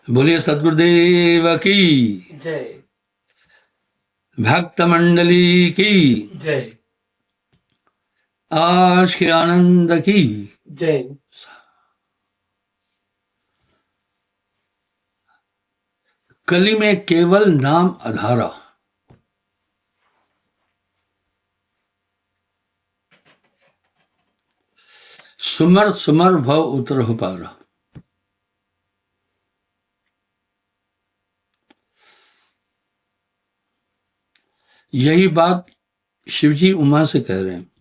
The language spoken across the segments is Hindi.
बोलिए सदगुरुदेव की जय। भक्त मंडली की जय। आज के आनंद की जय। कली में केवल नाम आधारा। सुमर सुमर भव उतर हो पारा। यही बात शिवजी उमा से कह रहे हैं।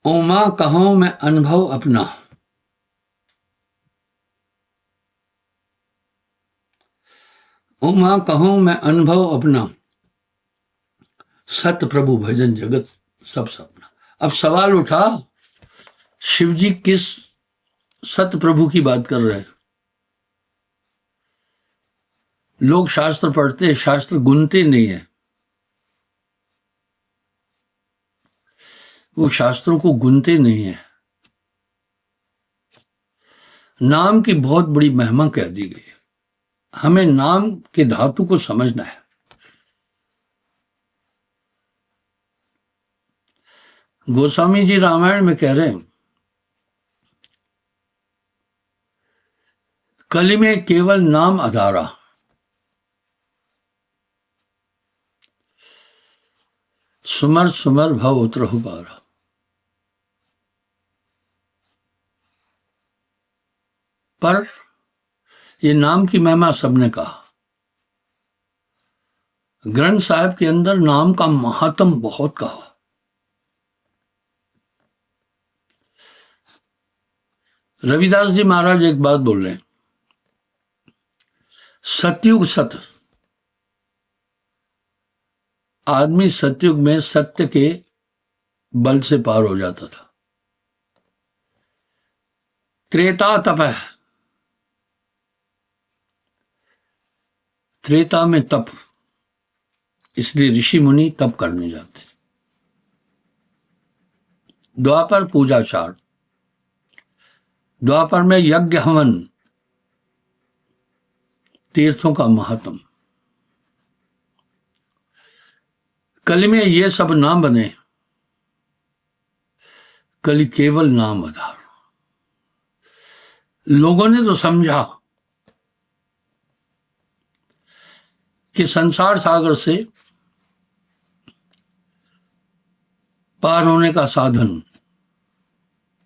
उमा कहूं मैं अनुभव अपना, उमा कहूं मैं अनुभव अपना, सत प्रभु भजन जगत सब सपना। अब सवाल उठा, शिवजी किस सत प्रभु की बात कर रहे हैं? लोग शास्त्र पढ़ते, शास्त्र गुनते नहीं है। वो शास्त्रों को गुनते नहीं है। नाम की बहुत बड़ी महिमा कह दी गई है। हमें नाम के धातु को समझना है। गोस्वामी जी रामायण में कह रहे हैं, कली में केवल नाम आधारा। सुमर सुमर भव उतरहु पारा। पर ये नाम की महिमा सबने कहा। ग्रंथ साहिब के अंदर नाम का महात्म बहुत कहा। रविदास जी महाराज एक बात बोल रहे हैं, सतयुग सत। आदमी सतयुग में सत्य के बल से पार हो जाता था। त्रेता तप है, त्रेता में तप, इसलिए ऋषि मुनि तप करने जाते। द्वापर पूजाचार, द्वापर में यज्ञ हवन, तीर्थों का महात्म। कली में ये सब नाम बने। कली केवल नाम आधार। लोगों ने तो समझा कि संसार सागर से पार होने का साधन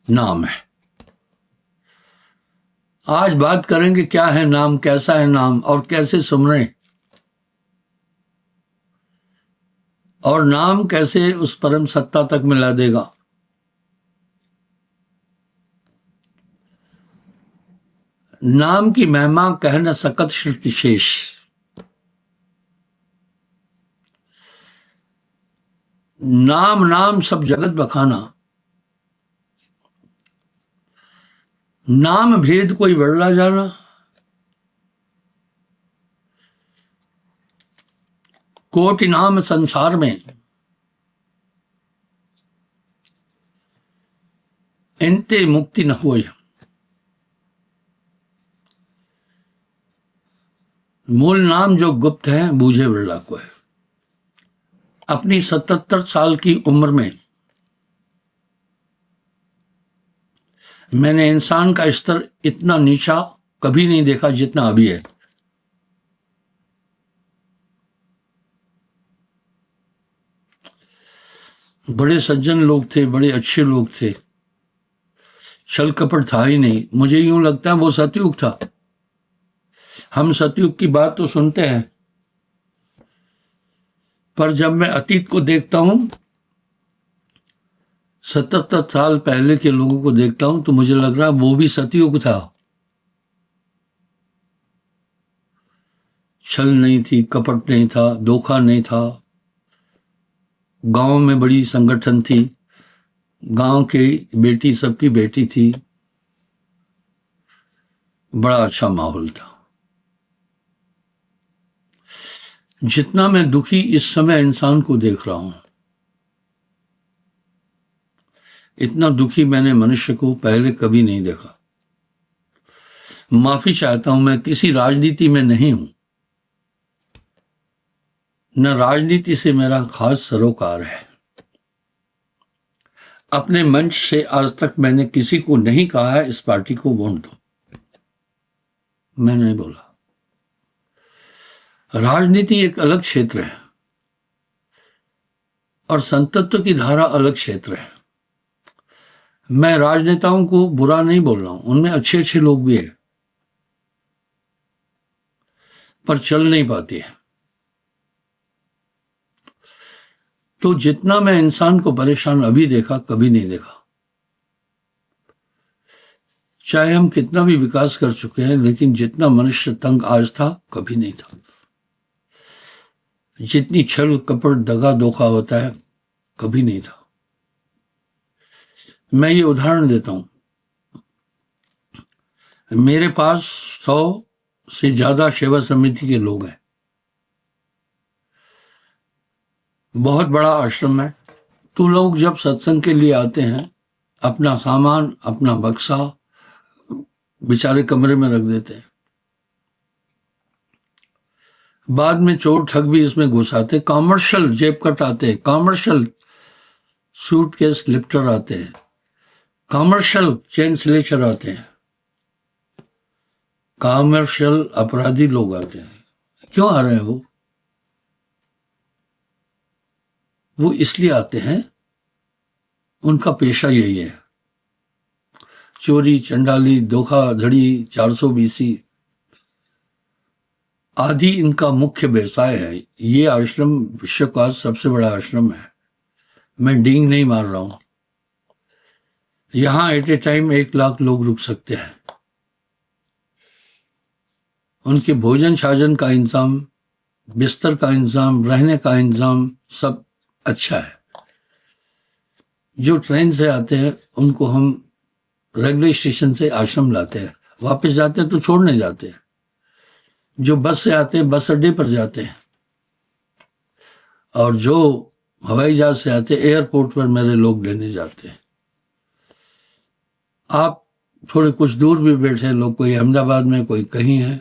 नाम है। आज बात करेंगे क्या है नाम, कैसा है नाम और कैसे सुमरें, और नाम कैसे उस परम सत्ता तक मिला देगा। नाम की महिमा कह न सकत श्रुति शेष। नाम नाम सब जगत बखाना। नाम भेद कोई बड़ला जाना। कोटि नाम संसार में, इनते मुक्ति न होए। मूल नाम जो गुप्त है, बूझे बिरला को है। अपनी 77 साल की उम्र में मैंने इंसान का स्तर इतना नीचा कभी नहीं देखा जितना अभी है। बड़े सज्जन लोग थे, बड़े अच्छे लोग थे, छल कपट था ही नहीं। मुझे यूं लगता है वो सतयुग था। हम सतयुग की बात तो सुनते हैं, पर जब मैं अतीत को देखता हूं, 77 साल पहले के लोगों को देखता हूं, तो मुझे लग रहा वो भी सतयुग था। छल नहीं थी, कपट नहीं था, धोखा नहीं था। गांव में बड़ी संगठन थी, गांव की बेटी सबकी बेटी थी। बड़ा अच्छा माहौल था। जितना मैं दुखी इस समय इंसान को देख रहा हूं, इतना दुखी मैंने मनुष्य को पहले कभी नहीं देखा। माफी चाहता हूं, मैं किसी राजनीति में नहीं हूं, न राजनीति से मेरा खास सरोकार है। अपने मंच से आज तक मैंने किसी को नहीं कहा है इस पार्टी को वोट दो, मैं नहीं बोला। राजनीति एक अलग क्षेत्र है और संतत्व की धारा अलग क्षेत्र है। मैं राजनेताओं को बुरा नहीं बोल रहा हूं, उनमें अच्छे अच्छे लोग भी हैं, पर चल नहीं पाती है। तो जितना मैं इंसान को परेशान अभी देखा, कभी नहीं देखा। चाहे हम कितना भी विकास कर चुके हैं, लेकिन जितना मनुष्य तंग आज था, कभी नहीं था। जितनी छल कपट दगा धोखा होता है, कभी नहीं था। मैं ये उदाहरण देता हूं, मेरे पास 100 से ज्यादा सेवा समिति के लोग हैं, बहुत बड़ा आश्रम है। तो लोग जब सत्संग के लिए आते हैं, अपना सामान, अपना बक्सा बेचारे कमरे में रख देते हैं। बाद में चोर ठग भी इसमें घुसाते, कॉमर्शियल जेब कट आते हैं, कॉमर्शियल सूटकेस लिफ्टर आते हैं, कॉमर्शियल चेन स्लेचर आते हैं, कॉमर्शियल अपराधी लोग आते हैं। क्यों आ रहे हैं वो इसलिए आते हैं, उनका पेशा यही है, चोरी, चंडाली, धोखाधड़ी, 420 आदि इनका मुख्य व्यवसाय है। ये आश्रम विश्व का सबसे बड़ा आश्रम है, मैं डींग नहीं मार रहा हूं। यहां एट ए टाइम 1 लाख लोग रुक सकते हैं। उनके भोजन छाजन का इंतजाम, बिस्तर का इंतजाम, रहने का इंतजाम सब अच्छा है। जो ट्रेन से आते हैं उनको हम रेलवे स्टेशन से आश्रम लाते हैं, वापस जाते हैं तो छोड़ने जाते हैं। जो बस से आते हैं बस अड्डे पर जाते हैं, और जो हवाई जहाज से आते हैं एयरपोर्ट पर मेरे लोग लेने जाते हैं। आप थोड़े कुछ दूर भी बैठे लोग, कोई अहमदाबाद में, कोई कहीं है,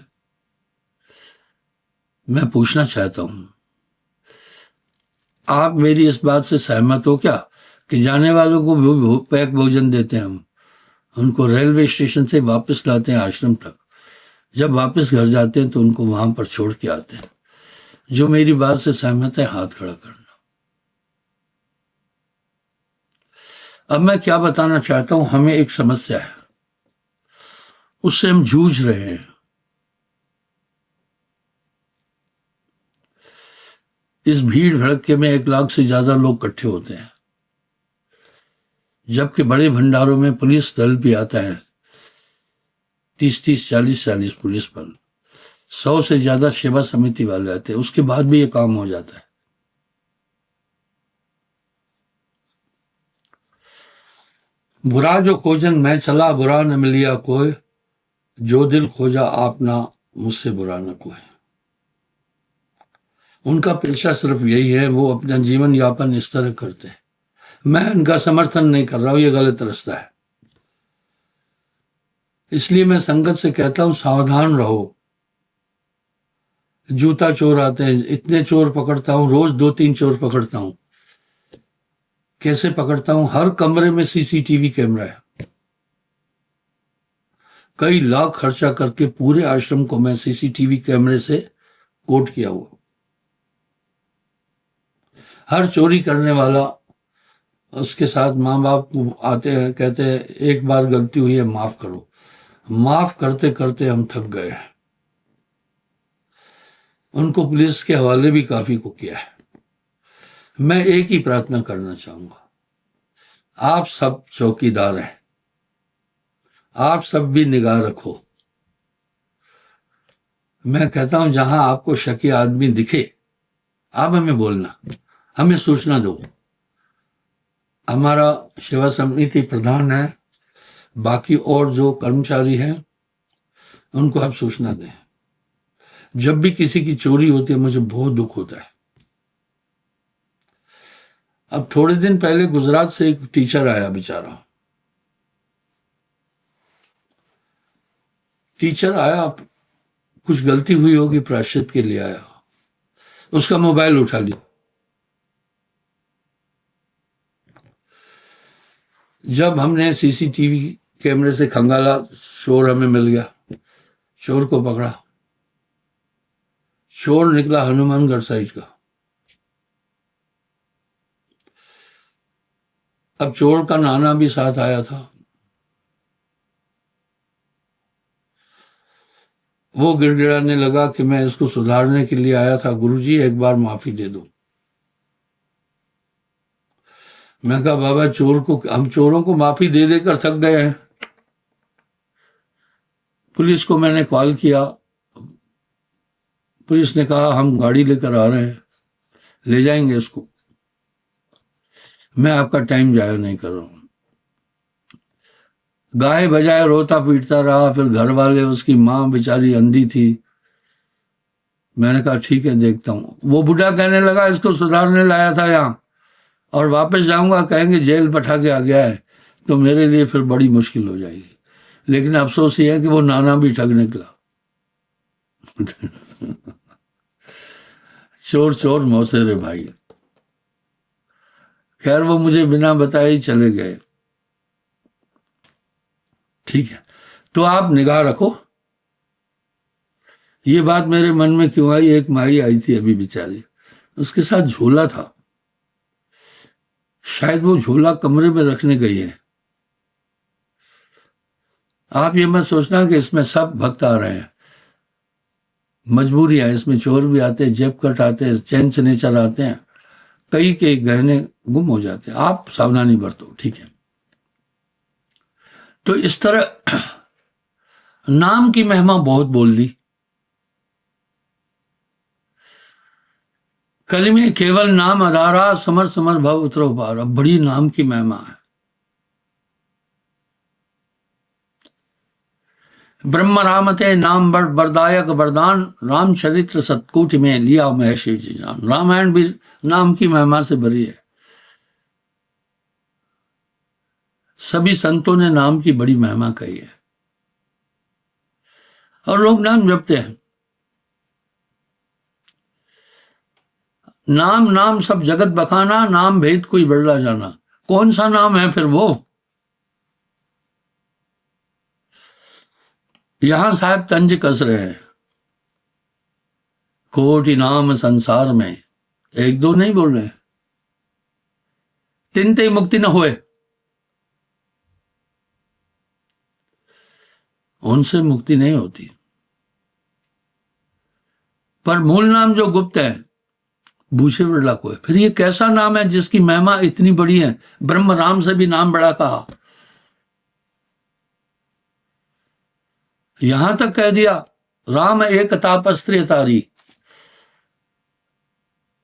मैं पूछना चाहता हूं, आप मेरी इस बात से सहमत हो क्या कि जाने वालों को भी पैक भोजन देते हैं, हम उनको रेलवे स्टेशन से वापस लाते हैं आश्रम तक, जब वापस घर जाते हैं तो उनको वहां पर छोड़ के आते हैं। जो मेरी बात से सहमत है हाथ खड़ा करना। अब मैं क्या बताना चाहता हूं, हमें एक समस्या है, उससे हम जूझ रहे हैं। इस भीड़ भड़के में 1 लाख से ज्यादा लोग इकट्ठे होते हैं, जबकि बड़े भंडारों में पुलिस दल भी आता है, 30-30, 40-40 पुलिस बल, 100 से ज्यादा सेवा समिति वाले आते हैं, उसके बाद भी ये काम हो जाता है। बुरा जो खोजन मैं चला, बुरा न मिलिया कोई, जो दिल खोजा आपना, मुझसे बुरा न कोई। उनका पेशा सिर्फ यही है, वो अपना जीवन यापन इस तरह करते हैं। मैं इनका समर्थन नहीं कर रहा हूं, ये गलत रास्ता है। इसलिए मैं संगत से कहता हूं, सावधान रहो। जूता चोर आते हैं, इतने चोर पकड़ता हूं, रोज 2-3 चोर पकड़ता हूं। कैसे पकड़ता हूं? हर कमरे में सीसीटीवी कैमरा है। कई लाख खर्चा करके पूरे आश्रम को मैं सीसीटीवी कैमरे से कोट किया हुआ। हर चोरी करने वाला, उसके साथ माँ बाप को आते हैं, कहते हैं एक बार गलती हुई है, माफ करो। माफ करते करते हम थक गए हैं। उनको पुलिस के हवाले भी काफी को किया है। मैं एक ही प्रार्थना करना चाहूंगा, आप सब चौकीदार हैं, आप सब भी निगाह रखो। मैं कहता हूं, जहां आपको शकी आदमी दिखे, आप हमें बोलना, हमें सूचना दो। हमारा सेवा समिति प्रधान है, बाकी और जो कर्मचारी हैं उनको आप सूचना दें। जब भी किसी की चोरी होती है मुझे बहुत दुख होता है। अब थोड़े दिन पहले गुजरात से एक टीचर आया बेचारा, टीचर आया, कुछ गलती हुई होगी, प्रायश्चित के लिए आया, उसका मोबाइल उठा लिया। जब हमने सीसीटीवी कैमरे से खंगाला, चोर हमें मिल गया, चोर को पकड़ा। चोर निकला हनुमानगढ़ साइड का। अब चोर का नाना भी साथ आया था। वो गिड़गिड़ाने लगा कि मैं इसको सुधारने के लिए आया था, गुरुजी एक बार माफी दे दो। मैं कहा बाबा, हम चोरों को माफी दे देकर थक गए हैं। पुलिस को मैंने कॉल किया, पुलिस ने कहा हम गाड़ी लेकर आ रहे हैं, ले जाएंगे इसको, मैं आपका टाइम जाया नहीं कर रहा हूं। गाय बजाय रोता पीटता रहा। फिर घर वाले, उसकी माँ बेचारी अंधी थी। मैंने कहा ठीक है, देखता हूं। वो बूढ़ा कहने लगा इसको सुधारने लाया था यहां, और वापस जाऊंगा कहेंगे जेल पठा के आ गया है, तो मेरे लिए फिर बड़ी मुश्किल हो जाएगी। लेकिन अफसोस ये है कि वो नाना भी ठग निकला। चोर चोर मौसे रे भाई। खैर वो मुझे बिना बताए ही चले गए। ठीक है, तो आप निगाह रखो। ये बात मेरे मन में क्यों आई, एक माई आई थी अभी बेचारी, उसके साथ झोला था, शायद वो झोला कमरे में रखने गई है। आप ये मत सोचना कि इसमें सब भक्त आ रहे हैं, मजबूरियां, इसमें चोर भी आते हैं, जेब कट आते हैं, चैन सनेचर आते हैं, कई के गहने गुम हो जाते हैं। आप सावधानी बरतो, ठीक है। तो इस तरह नाम की महिमा बहुत बोल दी। कलिमे केवल नाम आधारा, समर समर भव उतरो पारा। बड़ी नाम की महिमा है। ब्रह्म रामते नाम बरदायक वरदान, रामचरित्र सतकूट में लिया महेश जी जान। रामायण भी नाम की महिमा से भरी है। सभी संतों ने नाम की बड़ी महिमा कही है, और लोग नाम जपते हैं। नाम नाम सब जगत बखाना, नाम भेद कोई बदला जाना। कौन सा नाम है फिर वो? यहां साहब तंज कस रहे हैं। कोटि नाम संसार में, एक दो नहीं बोल रहे, तिन ते मुक्ति न होए, उनसे मुक्ति नहीं होती। पर मूल नाम जो गुप्त है, बूझे बिरला को है। फिर ये कैसा नाम है जिसकी महिमा इतनी बड़ी है? ब्रह्म राम से भी नाम बड़ा कहा। यहां तक कह दिया, राम एक तापस्त्री तारी।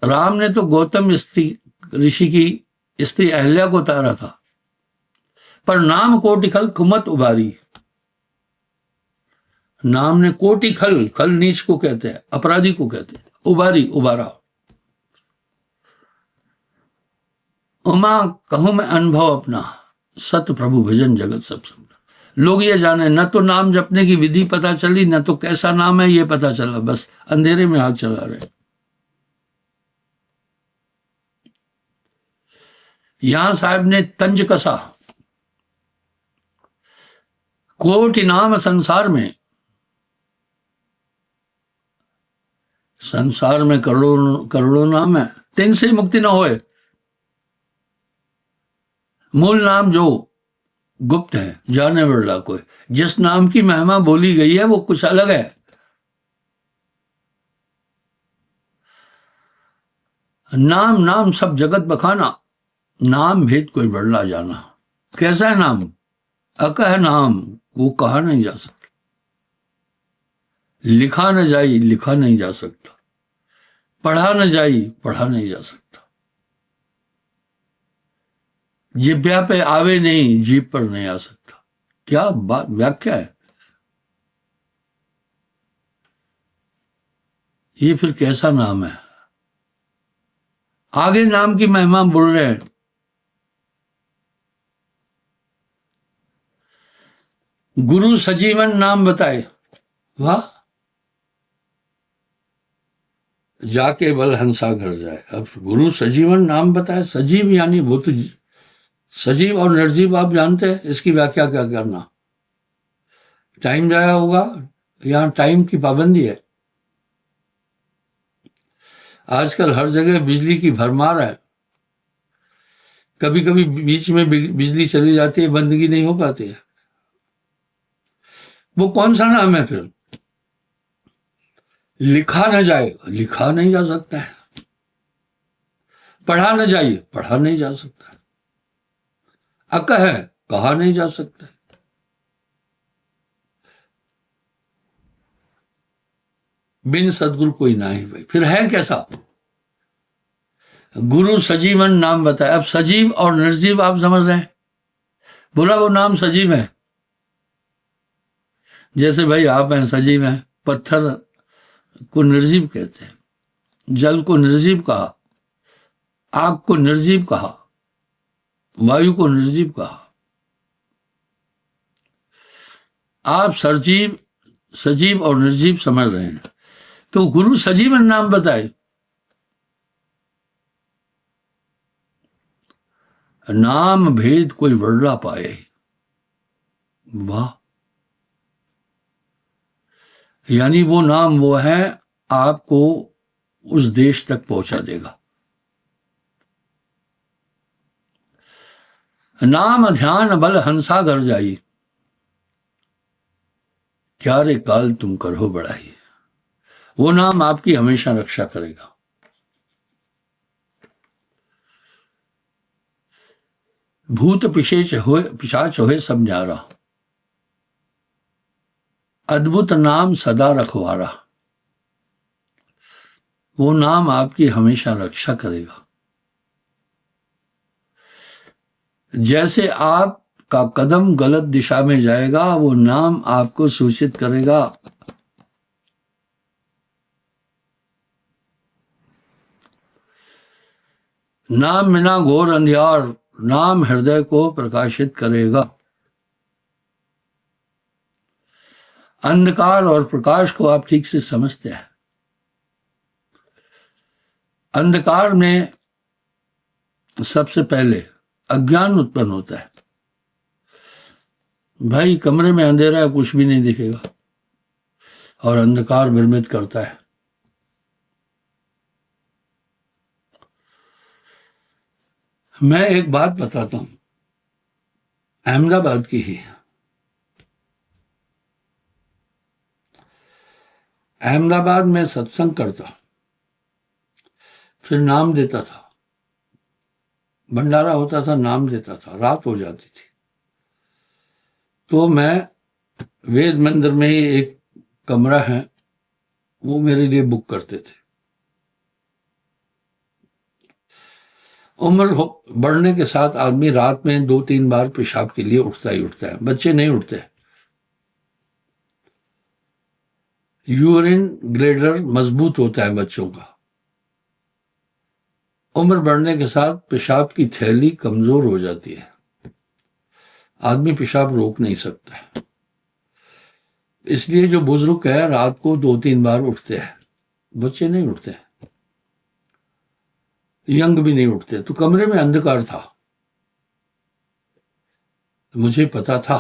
राम ने तो गौतम ऋषि की स्त्री अहल्या को तारा था, पर नाम कोटि खल कुमत उबारी। नाम ने कोटि खल, खल नीच को कहते हैं, अपराधी को कहते हैं, उबारी, उबारा। उमा कहूं मैं अनुभव अपना, सत प्रभु भजन जगत सब समझा। लोग ये जाने, न तो नाम जपने की विधि पता चली, न तो कैसा नाम है ये पता चला, बस अंधेरे में हाथ चला रहे। यहां साहब ने तंज कसा। कोटि नाम संसार में, संसार में करोड़ों करोड़ों नाम है, तिन से मुक्ति न होए। मूल नाम जो गुप्त है, जाने बिरला कोई। जिस नाम की महिमा बोली गई है वो कुछ अलग है। नाम नाम सब जगत बखाना, नाम भेद कोई बढ़ला जाना। कैसा है नाम? अकह नाम, वो कहा नहीं जा सकता, लिखा न जाई, लिखा नहीं जा सकता, पढ़ा न जाई, पढ़ा नहीं जा सकता, जिब्या पे आवे नहीं, जीभ पर नहीं आ सकता। क्या बात, व्याख्या है ये। फिर कैसा नाम है? आगे नाम की महिमा बोल रहे हैं। गुरु सजीवन नाम बताए, वाह। जाके बल हंसा घर जाए। अब गुरु सजीवन नाम बताए, सजीव यानी वो तो सजीव और निर्जीव आप जानते हैं, इसकी व्याख्या क्या करना। टाइम जाया होगा, यहां टाइम की पाबंदी है। आजकल हर जगह बिजली की भरमार है, कभी कभी बीच में बिजली चली जाती है, बंदगी नहीं हो पाती है। वो कौन सा नाम है फिर? लिखा न जाए, लिखा नहीं जा सकता है। पढ़ा न जाए, पढ़ा नहीं जा सकता। अकह, कहा नहीं जा सकता। बिन सदगुरु कोई ना ही भाई, फिर है कैसा? गुरु सजीवन नाम बताया। अब सजीव और निर्जीव आप समझ रहे हैं। बोला वो नाम सजीव है, जैसे भाई आप हैं सजीव हैं। पत्थर को निर्जीव कहते हैं, जल को निर्जीव कहा, आग को निर्जीव कहा, वायु को निर्जीव कहा। आप सजीव, सजीव और निर्जीव समझ रहे हैं। तो गुरु सजीवन नाम बताए। नाम भेद कोई वर्णा पाए, वाह। यानी वो नाम वो है, आपको उस देश तक पहुंचा देगा। नाम ध्यान बल हंसा घर जाई, क्या रे काल तुम करो बढ़ाई। वो नाम आपकी हमेशा रक्षा करेगा। भूत पिशाच होए सब न्यारा, अद्भुत नाम सदा रखवारा। वो नाम आपकी हमेशा रक्षा करेगा। जैसे आपका कदम गलत दिशा में जाएगा, वो नाम आपको सूचित करेगा। नाम बिना घोर अंधियार, नाम हृदय को प्रकाशित करेगा। अंधकार और प्रकाश को आप ठीक से समझते हैं। अंधकार में सबसे पहले अज्ञान उत्पन्न होता है। भाई कमरे में अंधेरा है, कुछ भी नहीं दिखेगा, और अंधकार भ्रमित करता है। मैं एक बात बताता हूं, अहमदाबाद की ही। अहमदाबाद में सत्संग करता, फिर नाम देता था, भंडारा होता था, नाम देता था, रात हो जाती थी। तो मैं वेद मंदिर में ही एक कमरा है, वो मेरे लिए बुक करते थे। उम्र बढ़ने के साथ आदमी रात में 2-3 बार पेशाब के लिए उठता ही उठता है, बच्चे नहीं उठते। यूरिन ग्लैडर मजबूत होता है बच्चों का। उम्र बढ़ने के साथ पेशाब की थैली कमजोर हो जाती है, आदमी पेशाब रोक नहीं सकता। इसलिए जो बुजुर्ग है रात को 2-3 बार उठते हैं, बच्चे नहीं उठते, यंग भी नहीं उठते। तो कमरे में अंधकार था, मुझे पता था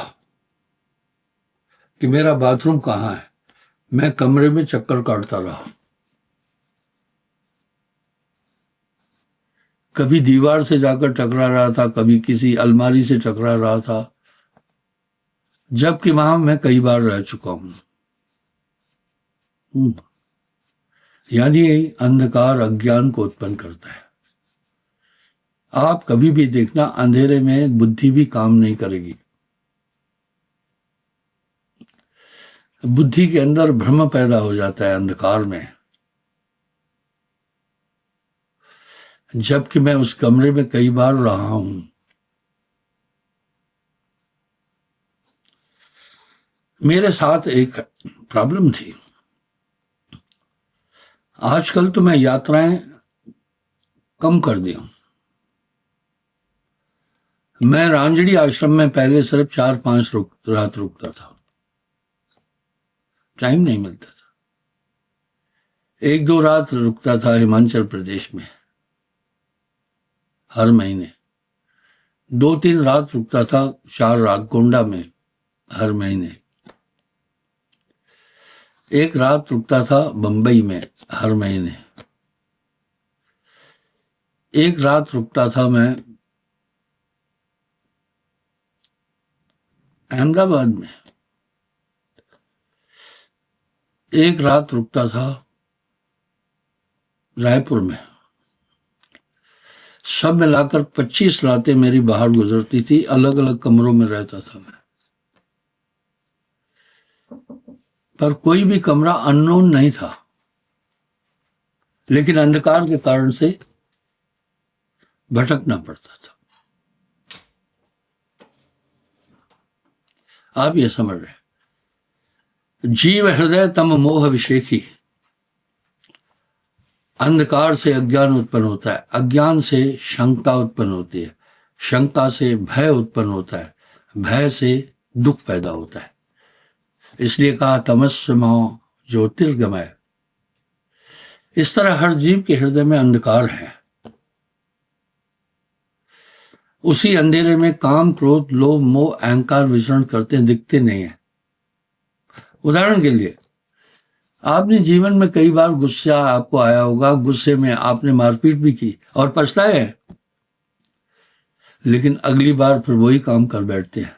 कि मेरा बाथरूम कहाँ है। मैं कमरे में चक्कर काटता रहा, कभी दीवार से जाकर टकरा रहा था, कभी किसी अलमारी से टकरा रहा था, जबकि वहां मैं कई बार रह चुका हूं। यानी अंधकार अज्ञान को उत्पन्न करता है। आप कभी भी देखना, अंधेरे में बुद्धि भी काम नहीं करेगी। बुद्धि के अंदर भ्रम पैदा हो जाता है अंधकार में। जबकि मैं उस कमरे में कई बार रहा हूं। मेरे साथ एक प्रॉब्लम थी। आजकल तो मैं यात्राएं कम कर दिया हूं। मैं रांजड़ी आश्रम में पहले सिर्फ 4-5 रात रुकता था, टाइम नहीं मिलता था। 1-2 रात रुकता था हिमाचल प्रदेश में हर महीने, 2-3 रात रुकता था 4 रात गोंडा में हर महीने, 1 रात रुकता था बंबई में हर महीने, 1 रात रुकता था मैं अहमदाबाद में, 1 रात रुकता था रायपुर में। सब मिलाकर 25 रातें मेरी बाहर गुजरती थी, अलग अलग कमरों में रहता था मैं। पर कोई भी कमरा अननोन नहीं था, लेकिन अंधकार के कारण से भटकना पड़ता था। आप ये समझ रहे, जीव हृदय तम मोह विषेखी। अंधकार से अज्ञान उत्पन्न होता है, अज्ञान से शंका उत्पन्न होती है, शंका से भय उत्पन्न होता है, भय से दुख पैदा होता है। इसलिए कहा तमस्मो ज्योतिर्गमय। इस तरह हर जीव के हृदय में अंधकार है। उसी अंधेरे में काम, क्रोध, लोभ, मोह, अहंकार विचरण करते दिखते नहीं है। उदाहरण के लिए, आपने जीवन में कई बार गुस्सा आपको आया होगा, गुस्से में आपने मारपीट भी की और पछताए हैं, लेकिन अगली बार फिर वही काम कर बैठते हैं।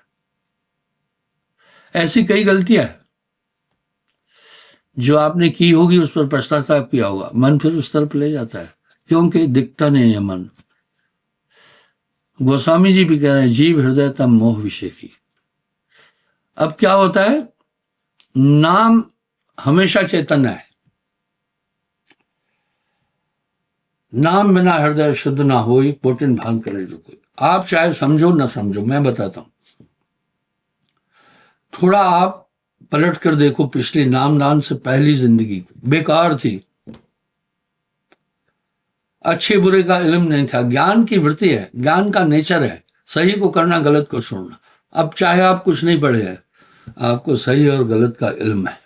ऐसी कई गलतियां जो आपने की होगी, उस पर पछताताप किया होगा, मन फिर उस तरफ ले जाता है, क्योंकि दिखता नहीं है मन। गोस्वामी जी भी कह रहे हैं जीव हृदय तम मोह विषेखी। अब क्या होता है, नाम हमेशा चैतन्य है। नाम बिना हृदय शुद्ध ना होई, पोटिन भांग करे जो कोई। आप चाहे समझो ना समझो, मैं बताता हूं। थोड़ा आप पलट कर देखो पिछली नाम दान से पहली जिंदगी, बेकार थी, अच्छे बुरे का इल्म नहीं था, ज्ञान की वृत्ति है, ज्ञान का नेचर है, सही को करना, गलत को छोड़ना। अब चाहे आप कुछ नहीं पढ़े हैं, आपको सही और गलत का इल्म है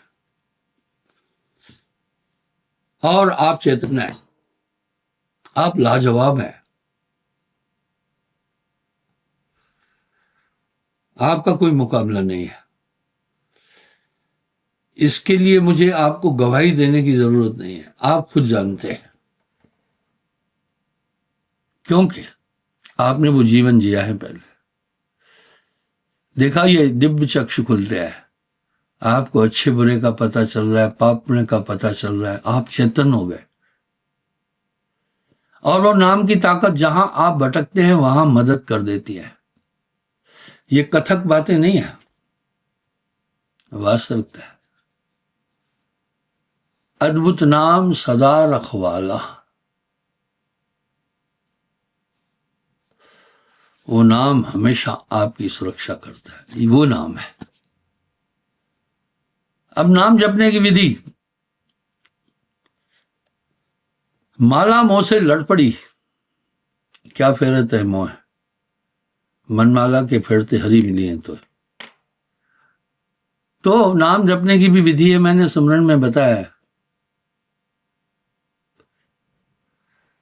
और आप चैतन्य हैं, आप लाजवाब हैं, आपका कोई मुकाबला नहीं है। इसके लिए मुझे आपको गवाही देने की जरूरत नहीं है, आप खुद जानते हैं, क्योंकि आपने वो जीवन जिया है। पहले देखा, ये दिव्य चक्षु खुलते हैं, आपको अच्छे बुरे का पता चल रहा है, पाप पुण्य का पता चल रहा है, आप चेतन हो गए। और वो नाम की ताकत जहां आप भटकते हैं वहां मदद कर देती है। ये कथक बातें नहीं है, वास्तविकता है। अद्भुत नाम सदा रखवाला, वो नाम हमेशा आपकी सुरक्षा करता है, वो नाम है। अब नाम जपने की विधि, माला मोह से लड़ पड़ी, क्या फेरत है मोह, मनमाला के फेरते हरी मिली है। तो नाम जपने की भी विधि है, मैंने सुमरन में बताया है।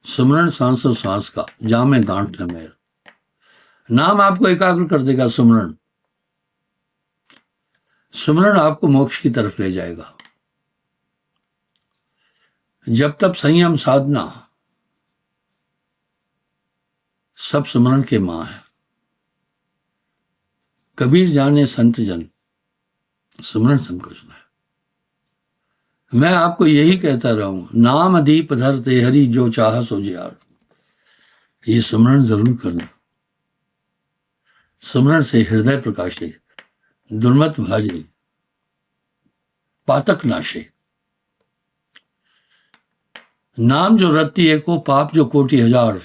सुमरन सांस और सांस का जामे गांठ न मेर। नाम आपको एकाग्र कर देगा। सुमरन सुमरन आपको मोक्ष की तरफ ले जाएगा। जब तक संयम साधना सब सुमरन के मां है। कबीर जाने संत जन सुमरन सबको सुना है। मैं आपको यही कहता रहूं, नाम दीप धरते हरि जो चाह सो जियार। ये सुमरन जरूर करना। सुमरन से हृदय प्रकाशे, दुर्मत भाजे, पातक नाशे। नाम जो रत्ती एको, पाप जो कोटि हजार।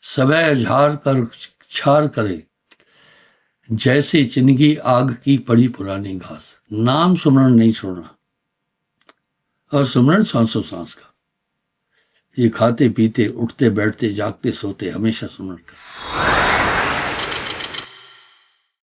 सबे झार कर छार करे, जैसे चिनगी आग की पड़ी पुरानी घास। नाम सुमरन नहीं छोड़ना। और सुमरन सांसों सांस का, ये खाते पीते उठते बैठते जागते सोते हमेशा स्मरण कर।